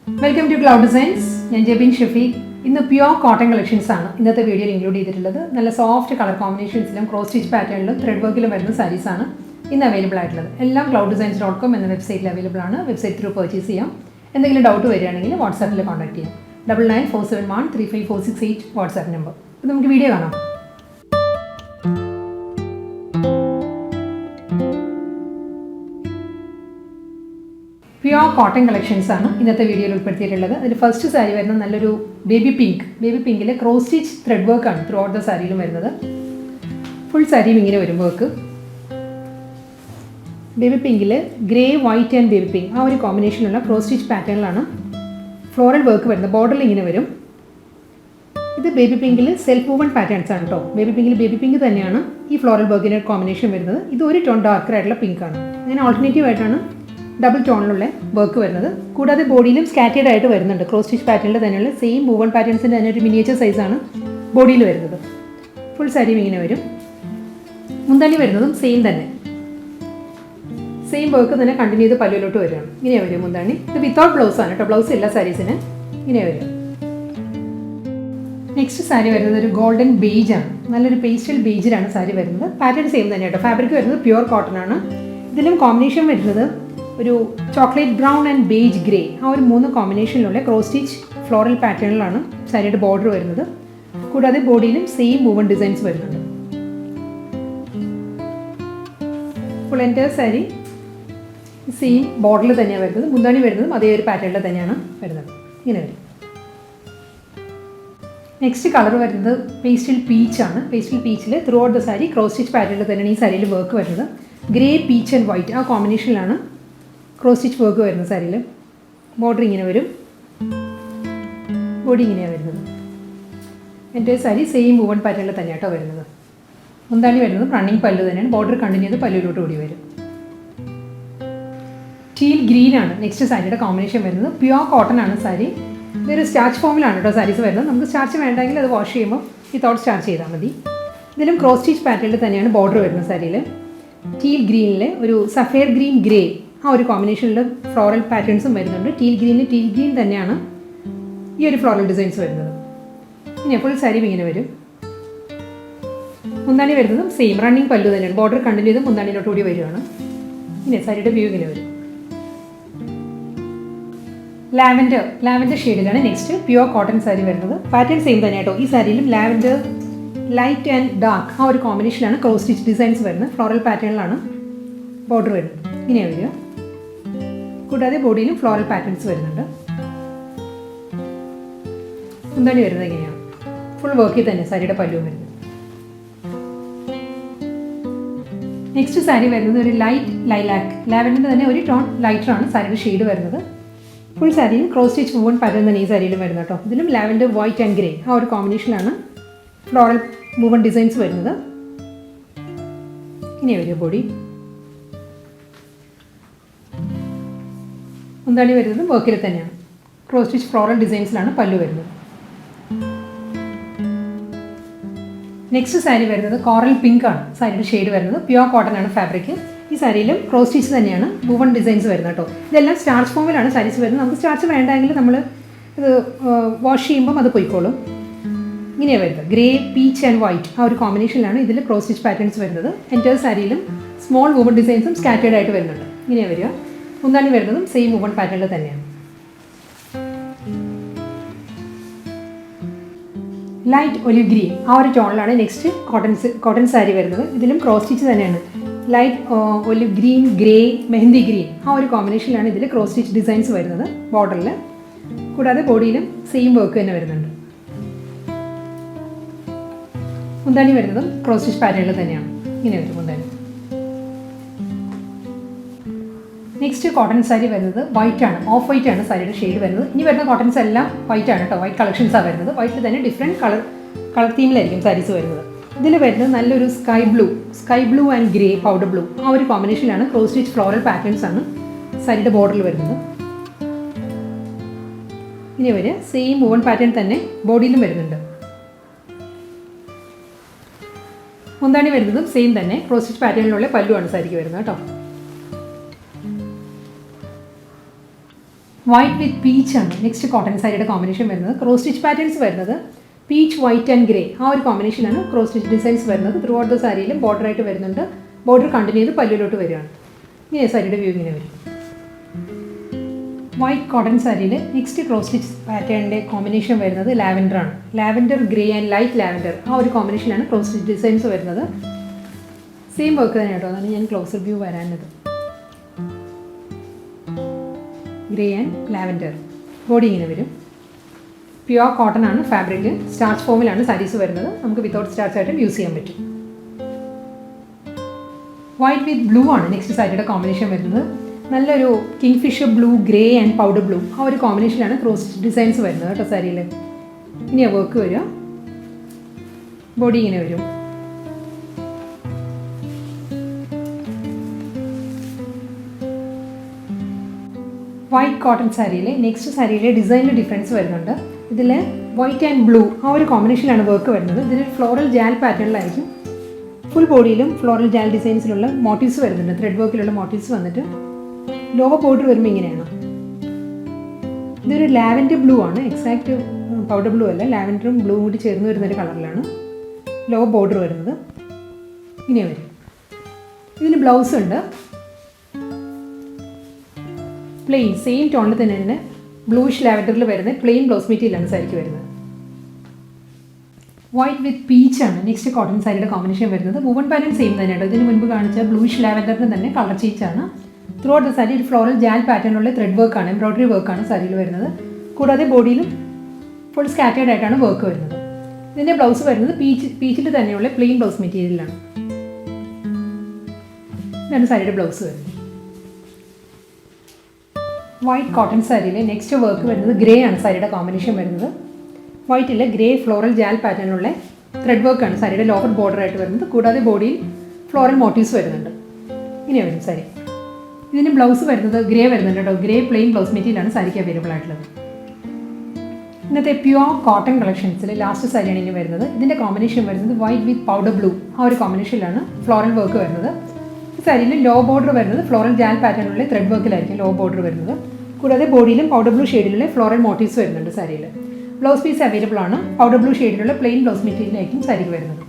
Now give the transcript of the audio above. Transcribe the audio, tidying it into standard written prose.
Welcome to Cloud Designs. I am Jabin Shafiq. This is pure cotton collections. In this video, include soft color combinations, cross stitch pattern, thread work sarees available. All clouddesigns.com and the website available. Website through purchase. If doubt WhatsApp contact 9947135468 WhatsApp number. Now, we video. Pure cotton collections in this video. The first saree is baby pink. Baby pink is cross stitch thread work throughout the saree. Full saree work. Baby pink is grey, white and baby pink. This is a combination of cross stitch pattern. Floral work the border. This is baby pink is self woven patterns. Baby pink is baby pink. This floral work combination. This is a tone darker pink. Alternative double tone work വരുന്നത് കൂടാതെ ബോഡിയിലും scattered ആയിട്ട് വരുന്നുണ്ട് cross stitch പാറ്റേണിൽ തന്നെയുള്ള same woven പാറ്റേൺസിന്റെ തന്നെ ഒരു miniature size ആണ് ബോഡിയിൽ വരുന്നത് ഫുൾ സാരി ഇങ്ങനെ വരും മുന്താണി വരുന്നതും സെയിം തന്നെ സെയിം വർക്ക് തന്നെ കണ്ടിന്യൂ ചെയ്ത് പല്ലുവിലോട്ട് വരികയാണ് ഇങ്ങനെ വരും മുന്താണി ഇത് വിത്തൗട്ട് ബ്ലൗസ് ആണ് കേട്ടോ ബ്ലൗസ് ഇല്ല സാരീസിന് ഇങ്ങനെ വരും നെക്സ്റ്റ് സാരി വരുന്നത് ഒരു ഗോൾഡൻ ബേജ് ആണ് നല്ലൊരു പേസ്റ്റൽ ബേജിലാണ് സാരി വരുന്നത് പാറ്റേൺ സെയിം തന്നെ കേട്ടോ ഫാബ്രിക് വരുന്നത് പ്യുവർ കോട്ടൺ ആണ് ഇതിലും കോമ്പിനേഷൻ വരുന്നത് ഒരു chocolate brown and beige grey ആ ഒരു മൂന്ന് കോമ്പിനേഷനിലുള്ള ക്രോസ് സ്റ്റിച്ച് ഫ്ലോറൽ പാറ്റേണിലാണ് സാരിയുടെ ബോർഡർ വരുന്നത് കൂടാതെ ബോഡിയിലും സെയിം വുവൺ ഡിസൈൻസ് വരുന്നുണ്ട് ഫുൾ എൻറ്റയർ സാരി സെയിം ബോർഡറിൽ തന്നെയാണ് വരുന്നത് മുന്താണി വരുന്നതും അതേ ഒരു പാറ്റേണിൽ തന്നെയാണ് വരുന്നത് ഇങ്ങനെ വരും നെക്സ്റ്റ് കളർ വരുന്നത് പേസ്റ്റൽ പീച്ചാണ് പേസ്റ്റൽ പീച്ചിൽ throughout the sari cross stitch പാറ്റേണിൽ തന്നെയാണ് ഈ സാരിയിൽ വർക്ക് വരുന്നത് ഗ്രേ പീച്ച് ആൻഡ് വൈറ്റ് ആ കോമ്പിനേഷനിലാണ് ക്രോസ് സ്റ്റിച്ച് വർക്ക് വരുന്ന സാരിയിൽ ബോർഡർ ഇങ്ങനെ വരും ബോഡി ഇങ്ങനെയാണ് വരുന്നത് എൻ്റെ സാരി സെയിം വുവൺ പാറ്റേണിൽ തന്നെയാണ് കേട്ടോ വരുന്നത് മുന്താണി വരുന്നത് റണ്ണിങ് പല്ലു തന്നെയാണ് ബോർഡർ കണ്ടിന്യൂ ചെയ്ത് പല്ലുവിലോട്ട് കൂടി വരും ടീൽ ഗ്രീനാണ് നെക്സ്റ്റ് സാരിയുടെ കോമ്പിനേഷൻ വരുന്നത് പ്യുവർ കോട്ടൺ ആണ് സാരി ഇതൊരു സ്റ്റാർച്ച് ഫോമിലാണ് കേട്ടോ സാരീസ് വരുന്നത് നമുക്ക് സ്റ്റാർച്ച് വേണ്ടെങ്കിൽ അത് വാഷ് ചെയ്യുമ്പോൾ വിത്തൗട്ട് സ്റ്റാർച്ച് ചെയ്താൽ മതി ഇതിലും ക്രോസ് സ്റ്റിച്ച് പാറ്റേണിൽ തന്നെയാണ് ബോർഡർ വരുന്നത് സാരിയിൽ ടീൽ ഗ്രീനിൽ ഒരു സഫേർ ഗ്രീൻ ഗ്രേ ആ ഒരു കോമ്പിനേഷനിൽ ഫ്ലോറൽ പാറ്റേൺസും വരുന്നുണ്ട് ടീൽ ഗ്രീൻ തന്നെയാണ് ഈ ഒരു ഫ്ലോറൽ ഡിസൈൻസ് വരുന്നത് ഇനി ഫുൾ സാരി ഇങ്ങനെ വരും മുന്താണി വരുന്നതും സെയിം റണ്ണിങ് പല്ലു തന്നെയാണ് ബോർഡർ കണ്ടിന്യൂ ചെയ്ത് മുന്താണിയിലോട്ട് കൂടി വരികയാണ് ഇനി സാരിയുടെ വ്യൂ ഇങ്ങനെ വരും ലാവൻഡർ ഷെയ്ഡിലാണ് നെക്സ്റ്റ് പ്യുവർ കോട്ടൺ സാരി വരുന്നത് പാറ്റേൺ സെയിം തന്നെ കേട്ടോ ഈ സാരിയിലും ലാവൻഡർ ലൈറ്റ് ആൻഡ് ഡാർക്ക് ആ ഒരു കോമ്പിനേഷനിലാണ് ക്രോസ് സ്റ്റിച്ച് ഡിസൈൻസ് വരുന്നത് ഫ്ലോറൽ പാറ്റേണിലാണ് ബോർഡർ വരുന്നത് ഇങ്ങനെയാണ് വരിക കൂടാതെ ബോഡിയിലും ഫ്ലോറൽ പാറ്റേൺസ് വരുന്നുണ്ട് എന്താണ് വരുന്നത് ഇങ്ങനെയാണ് ഫുൾ വർക്കിൽ തന്നെ സാരിയുടെ പല്ലുവും വരുന്നത് നെക്സ്റ്റ് സാരി വരുന്നത് ഒരു ലൈറ്റ് ലൈലാക്ക് ലാവൻഡറിൻ്റെ തന്നെ ഒരു ടോൺ ലൈറ്ററാണ് സാരിയുടെ ഷെയ്ഡ് വരുന്നത് ഫുൾ സാരിയിൽ ക്രോസ് സ്റ്റിച്ച് വുവൺ പാറ്റേൺ തന്നെ ഈ സാരിയിലും വരുന്നത് കേട്ടോ ഇതിലും ലാവൻഡർ വൈറ്റ് ആൻഡ് ഗ്രേ ആ ഒരു കോമ്പിനേഷനിലാണ് ഫ്ലോറൽ വുവൺ ഡിസൈൻസ് വരുന്നത് ഇങ്ങനെ വരിക ബോഡി മുന്താണി വരുന്നത് വർക്കിൽ തന്നെയാണ് ക്രോസ് സ്റ്റിച്ച് ഫ്ലോറൽ ഡിസൈൻസിലാണ് പല്ലു വരുന്നത് നെക്സ്റ്റ് സാരി വരുന്നത് കോറൽ പിങ്ക് ആണ് സാരിയുടെ ഷെയ്ഡ് വരുന്നത് പ്യുവർ കോട്ടൺ ആണ് ഫാബ്രിക് ഈ സാരിയിലും ക്രോസ് സ്റ്റിച്ച് തന്നെയാണ് വുവൺ ഡിസൈൻസ് വരുന്നത് കേട്ടോ ഇതെല്ലാം സ്റ്റാർച്ച് ഫോമിലാണ് സാരീസ് വരുന്നത് നമുക്ക് സ്റ്റാർച്ച് വേണ്ടെങ്കിൽ നമ്മൾ ഇത് വാഷ് ചെയ്യുമ്പം അത് പോയിക്കോളും ഇങ്ങനെയാണ് വരുന്നത് ഗ്രേ പീച്ച് ആൻഡ് വൈറ്റ് ആ ഒരു കോമ്പിനേഷനിലാണ് ഇതിൽ ക്രോസ് സ്റ്റിച്ച് പാറ്റേൺസ് വരുന്നത് എൻറ്റയർ സാരിയിലും സ്മോൾ വുവൺ ഡിസൈൻസും സ്കാറ്റേർഡ് ആയിട്ട് വരുന്നുണ്ട് ഇങ്ങനെയാണ് വരിക മുന്താണി വരുന്നതും സെയിം വുവൺ പാറ്റേണിൽ തന്നെയാണ് ലൈറ്റ് ഒലിവ് ഗ്രീൻ ആ ഒരു ടോണിലാണ് നെക്സ്റ്റ് കോട്ടൺ സാരി വരുന്നത് ഇതിലും ക്രോസ് സ്റ്റിച്ച് തന്നെയാണ് light olive green grey mehndi green ആ ഒരു കോമ്പിനേഷനിലാണ് ഇതിൽ ക്രോസ് സ്റ്റിച്ച് ഡിസൈൻസ് വരുന്നത് ബോർഡറിൽ കൂടാതെ ബോഡിയിലും സെയിം വർക്ക് തന്നെ വരുന്നുണ്ട് മുന്താണി വരുന്നതും ക്രോസ് സ്റ്റിച്ച് പാറ്റേണിൽ തന്നെയാണ് ഇങ്ങനെ വരും മുന്താണി നെക്സ്റ്റ് കോട്ടൺ സാരി വരുന്നത് വൈറ്റ് ആണ് ഓഫ് വൈറ്റ് ആണ് സാരിയുടെ ഷെയ്ഡ് വരുന്നത് ഇനി വരുന്ന കോട്ടൺസ് എല്ലാം വൈറ്റ് ആണ് കേട്ടോ വൈറ്റ് കളക്ഷൻസാണ് വരുന്നത് വൈറ്റിൽ തന്നെ ഡിഫറെൻറ്റ് കളർ തീമിലായിരിക്കും സാരീസ് വരുന്നത് ഇതിൽ വരുന്നത് നല്ലൊരു sky blue and grey powder blue ആ ഒരു കോമ്പിനേഷനിലാണ് ക്രോസ് സ്റ്റിച്ച് ഫ്ലോറൽ പാറ്റേൺസ് ആണ് സാരിയുടെ ബോർഡറിൽ വരുന്നത് ഇനി വരിക സെയിം വുവൺ പാറ്റേൺ തന്നെ ബോഡിയിലും വരുന്നുണ്ട് മുന്താണി വരുന്നതും സെയിം തന്നെ ക്രോസ് സ്റ്റിച്ച് പാറ്റേണിലുള്ള പല്ലുവാണ് സാരിക്ക് വരുന്നത് കേട്ടോ വൈറ്റ് വിത്ത് പീച്ച് ആണ് നെക്സ്റ്റ് കോട്ടൺ സാരിയുടെ കോമ്പിനേഷൻ വരുന്നത്. ക്രോസ് സ്റ്റിച്ച് പാറ്റേൺസ് വരുന്നത് പീച്ച്, വൈറ്റ് ആൻഡ് ഗ്രേ ആ ഒരു കോമ്പിനേഷനാണ് ക്രോസ് സ്റ്റിച്ച് ഡിസൈൻസ് വരുന്നത്. ത്രൂ ഔട്ട് ദ സാരിയിലും ബോർഡർ ആയിട്ട് വരുന്നുണ്ട്. ബോർഡർ കണ്ടിന്യൂ ചെയ്ത് പല്ലുവിലോട്ട് വരികയാണ്. ഇങ്ങനെ സാരിയുടെ വ്യൂ ഇങ്ങനെ വരും. വൈറ്റ് കോട്ടൺ സാരിയിൽ നെക്സ്റ്റ് ക്രോസ് സ്റ്റിച്ച് പാറ്റേണിൻ്റെ കോമ്പിനേഷൻ വരുന്നത് ലാവൻഡർ ആണ്. Lavender, grey and light lavender ആ ഒരു കോമ്പിനേഷനാണ് ക്രോസ് സ്റ്റിച്ച് ഡിസൈൻസ് വരുന്നത്. സെയിം വർക്ക് തന്നെ കേട്ടോ, അതാണ് ഞാൻ ക്ലോസർ വ്യൂ വരാനത്. ഗ്രേ ആൻഡ് ലാവൻഡർ ബോഡി ഇങ്ങനെ വരും. പ്യുവർ കോട്ടൺ ആണ് ഫാബ്രിക്. സ്റ്റാർച്ച് ഫോമിലാണ് സാരീസ് വരുന്നത്. നമുക്ക് വിത്തൗട്ട് സ്റ്റാർച്ച് ആയിട്ടും യൂസ് ചെയ്യാൻ പറ്റും. വൈറ്റ് വിത്ത് ബ്ലൂ ആണ് നെക്സ്റ്റ് സാരിയുടെ കോമ്പിനേഷൻ വരുന്നത്. നല്ലൊരു kingfisher blue, grey and powder blue ആ ഒരു കോമ്പിനേഷനാണ് ക്രോസ് ഡിസൈൻസ് വരുന്നത് കേട്ടോ സാരിയിൽ. ഇനിയാണ് വർക്ക് വരിക. ബോഡി ഇങ്ങനെ വരും. വൈറ്റ് കോട്ടൺ സാരിയിൽ നെക്സ്റ്റ് സാരിയിലെ ഡിസൈനിൽ ഡിഫറൻസ് വരുന്നുണ്ട്. ഇതിൽ വൈറ്റ് ആൻഡ് ബ്ലൂ ആ ഒരു കോമ്പിനേഷനിലാണ് വർക്ക് വരുന്നത്. ഇതിൽ ഫ്ലോറൽ ജാൽ പാറ്റേണിലായിരിക്കും. ഫുൾ ബോഡിയിലും ഫ്ലോറൽ ജാൽ ഡിസൈൻസിലുള്ള മോട്ടീവ്സ് വരുന്നുണ്ട്. ത്രെഡ് വർക്കിലുള്ള മോട്ടീവ്സ് വന്നിട്ട് ലോവർ ബോർഡർ വരുമ്പോൾ ഇങ്ങനെയാണ്. ഇതൊരു ലാവൻഡർ ബ്ലൂ ആണ്. എക്സാക്റ്റ് പൗഡർ ബ്ലൂ അല്ല, ലാവൻഡറും ബ്ലൂ കൂടി ചേർന്ന് വരുന്നൊരു കളറിലാണ് ലോവർ ബോർഡർ വരുന്നത്. ഇങ്ങനെ വരും. ഇതിന് ബ്ലൗസ് ഉണ്ട്. പ്ലെയിൻ സെയിം ടോണിൽ തന്നെ ബ്ലൂയിഷ് ലാവൻഡറിൽ വരുന്ന പ്ലെയിൻ ബ്ലൗസ് മെറ്റീരിയലാണ് സാരിക്ക് വരുന്നത്. വൈറ്റ് വിത്ത് പീച്ച് ആണ് നെക്സ്റ്റ് കോട്ടൺ സാരിയുടെ കോമ്പിനേഷൻ വരുന്നത്. വുവൺ പാറ്റേൺ സെയിം തന്നെയാണ്. ഇതിന് മുൻപ് കാണിച്ച ബ്ലൂയിഷ് ലാവൻഡറിന് തന്നെ കളർ ചേഞ്ചാണ്. ത്രൂ ഔട്ട് ദ സാരി ഒരു ഫ്ലോറൽ ജാൽ പാറ്റേണുള്ള ത്രെഡ് വർക്കാണ്, എംബ്രോയിഡറി വർക്കാണ് സാരിയിൽ വരുന്നത്. കൂടാതെ ബോഡിയിലും ഫുൾ സ്കാറ്റേർഡ് ആയിട്ടാണ് വർക്ക് വരുന്നത്. ഇതിൻ്റെ ബ്ലൗസ് വരുന്നത് പീച്ചിൽ തന്നെയുള്ള പ്ലെയിൻ ബ്ലൗസ് മെറ്റീരിയലാണ്. ഇതാണ് സാരിയുടെ ബ്ലൗസ് വരുന്നത്. വൈറ്റ് കോട്ടൺ സാരിയിൽ നെക്സ്റ്റ് വർക്ക് വരുന്നത് ഗ്രേ ആണ് സാരിയുടെ കോമ്പിനേഷൻ വരുന്നത്. വൈറ്റിൽ ഗ്രേ ഫ്ലോറൽ ജാൽ പാറ്റേണുള്ള ത്രെഡ് വർക്കാണ് സാരിയുടെ ലോവർ ബോർഡർ ആയിട്ട് വരുന്നത്. കൂടാതെ ബോഡിയിൽ ഫ്ലോറൽ മോട്ടീവ്സ് വരുന്നുണ്ട്. ഇങ്ങനെ വരും സാരി. ഇതിന് ബ്ലൗസ് വരുന്നത് ഗ്രേ വരുന്നുണ്ട് കേട്ടോ. ഗ്രേ പ്ലെയിൻ ബ്ലൗസ് മെറ്റീരിയലാണ് സാരിക്ക് അവൈലബിൾ ആയിട്ടുള്ളത്. ഇന്നത്തെ പ്യുവർ കോട്ടൺ കളക്ഷൻസിൽ ലാസ്റ്റ് സാരിയാണ് ഇനി വരുന്നത്. ഇതിൻ്റെ കോമ്പിനേഷൻ വരുന്നത് വൈറ്റ് വിത്ത് പൗഡർ ബ്ലൂ ആ ഒരു കോമ്പിനേഷനിലാണ് ഫ്ലോറൽ വർക്ക് വരുന്നത്. ഈ സാരിയിൽ ലോ ബോർഡർ വരുന്നത് ഫ്ലോറൽ ജാൽ പാറ്റേണുള്ള ത്രെഡ് വർക്കിലായിരിക്കും ലോ ബോർഡർ വരുന്നത്. കൂടാതെ ബോഡിയിലും പൗഡർ ബ്ലൂ ഷെയ്ഡിലുള്ള ഫ്ലോറൽ മോട്ടീവ്സ് വരുന്നുണ്ട് സാരിയിൽ. ബ്ലൗസ് പീസ് അവൈലബിൾ ആണ്. പൗഡർ ബ്ലൂ ഷെയ്ഡിലുള്ള പ്ലെയിൻ ബ്ലൗസ് മെറ്റീരിയലായിരിക്കും സാരിക്ക് വരുന്നത്.